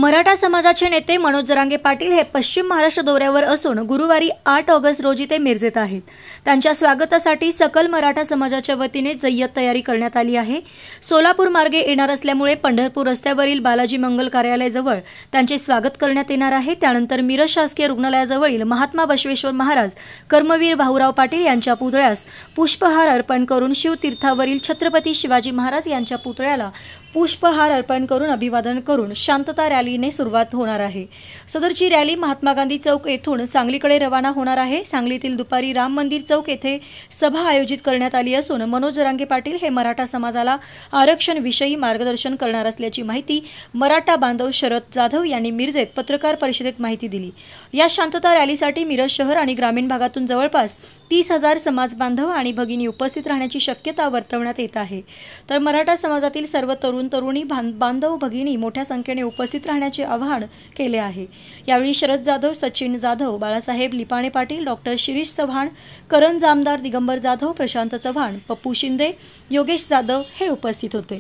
मराठा समाजाचे नेते मनोज जरांगे पाटील हे पश्चिम महाराष्ट्र दौऱ्यावर असून गुरुवारी 8 ऑगस्ट रोजी ते मिरजेत आहेत। त्यांच्या स्वागतासाठी सकल मराठा समाजाच्या वतीने जय्यत तयारी करण्यात आली आहे। सोलापूर मार्गे येणार असल्यामुळे पंढरपूर रस्त्यावरील बालाजी मंगल कार्यालयाजवळ त्यांचे स्वागत करण्यात येणार आहे। त्यानंतर मिरज शासकीय रुग्णालयाजवळील महात्मा बसवेश्वर महाराज कर्मवीर भाऊराव पाटील यांच्या पुतळ्यास पुष्पहार अर्पण करून शिवतीर्थावरील छत्रपती शिवाजी महाराज यांच्या पुतळ्याला पुष्पहार अर्पण करून अभिवादन करून शांतता रॅलीने सुरुवात होणार आहे। सदरची रॅली महात्मा गांधी चौक येथून सांगलीकडे रवाना होणार आहे। सांगलीतील दुपारी राम मंदिर चौक येथे सभा आयोजित करण्यात आली असून मनोज जरांगे पाटील हे मराठा समाजाला आरक्षण विषयी मार्गदर्शन करणार असल्याची माहिती मराठा बांधव शरद जाधव यांनी मिरजेत पत्रकार परिषदेत माहिती दिली। या शांतता रॅलीसाठी मिरज शहर आणि ग्रामीण भागातून जवळपास 30,000 समाज बांधव आणि भगिनी उपस्थित राहण्याची शक्यता वर्तवण्यात येत आहे। तर मराठा समाजातील सर्व तरुणी बांधव भगिनी मोठ्या संख्येने उपस्थित राहण्याचे आवाहन केले आहे। यावेळी शरद जाधव, सचिन जाधव, बाळासाहेब लिपाणे पाटील, डॉक्टर शिरीष चव्हाण, करण जामदार, दिगंबर जाधव, प्रशांत चव्हाण, पप्पू शिंदे, योगेश जाधव हे उपस्थित होते।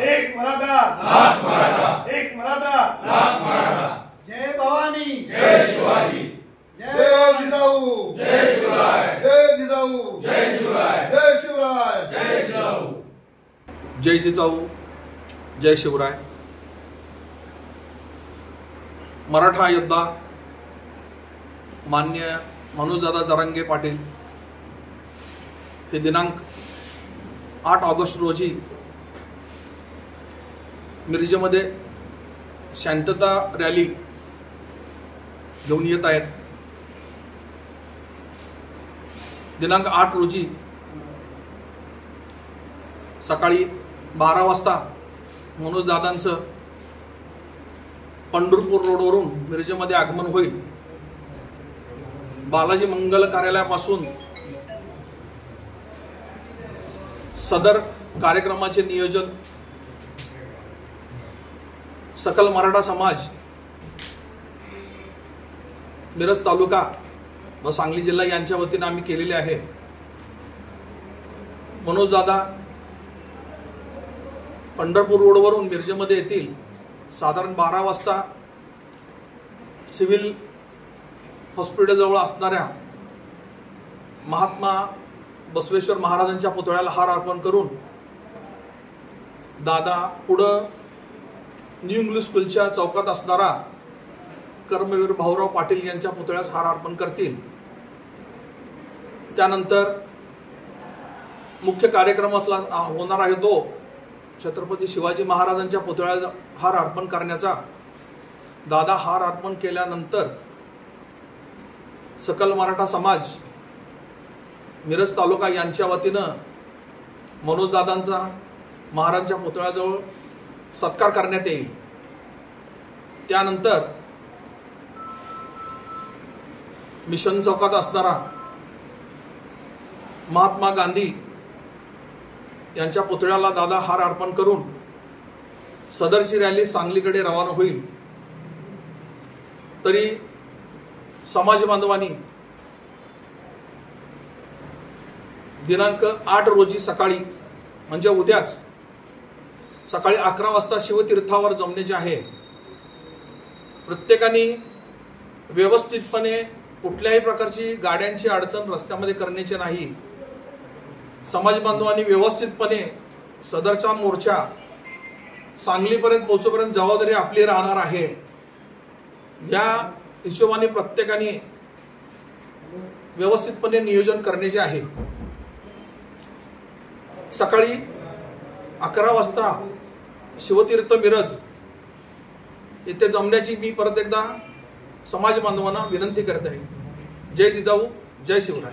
एक मराठा, लाख मराठा, एक मराठा, लाख मराठा। जय भवानी, जय शिवाजी, जय जिजाऊ, जय शिवराय, जय जिजाऊ, जय शिवराय, जय शिवराय, जय जिजाऊ, जय जिजाऊ, जय शिवराय। मराठा योद्धा मान्य मनोजदादा जरांगे पाटील हे दिनांक 8 ऑगस्ट रोजी मिरजेमध्ये शांतता रॅली घेऊन येत आहेत। दिनांक 8 रोजी सकाळी 12 वाजता मनोजदादांचं पंढरपूर रोडवरून मिरजेमध्ये आगमन होईल। बालाजी मंगल कार्यालयापासून सदर कार्यक्रमाचे नियोजन सकल मराठा समाज मिरज तालुका व सांगली जिल्हा यांच्या वतीने आम्ही केलेले आहे। मनोज दादा पंढरपूर रोडवरून मिरजेमध्ये येतील। साधारण 12 वाजता सिव्हिल हॉस्पिटल जवळ असणाऱ्या महात्मा बसवेश्वर महाराजांच्या पुतळ्याला हार अर्पण करून दादा पुढे न्यू इंग्लिश स्कूलच्या चौकात असणारा कर्मवीर भाऊराव पाटील यांच्या पुतळ्यास हार अर्पण करतील। त्यानंतर मुख्य कार्यक्रम होणार आहे तो छत्रपती शिवाजी महाराजांच्या पुतळ्याला हार अर्पण करण्याचा। दादा हार अर्पण केल्यानंतर सकल मराठा समाज मिरज तालुका यांच्या वतीनं मनोज दादांचा महाराजांच्या पुतळ्याजवळ सत्कार करण्यात येईल। त्यानंतर मिशन चौकात असणारा महात्मा गांधी यांच्या पुतळ्याला दादा हार अर्पण करून सदरची रॅली सांगलीकडे रवाना होईल। तरी समाज बांधवांनी दिनांक 8 रोजी सकाळी म्हणजे उद्याच सकाळी 11 वाजता शिवतीर्थावर जमण्याचे आहे। प्रत्येकाने व्यवस्थितपणे कुठल्याही प्रकारची गाड्यांची अडचण रस्त्यामध्ये करण्याची नाही। समाज बांधवांनी व्यवस्थितपणे सदरचा मोर्चा सांगलीपर्यंत पोहोचेपर्यंत जबाबदारी आपली राहणार आहे। या हिशोबाने प्रत्येकाने व्यवस्थितपणे नियोजन करण्याचे आहे। सकाळी 11 वाजता शिवतीर्थ मिरज येथे जमण्याची मी परत एकदा समाज बांधवांना विनंती करत आहे। जय जिजाऊ, जय शिवराय।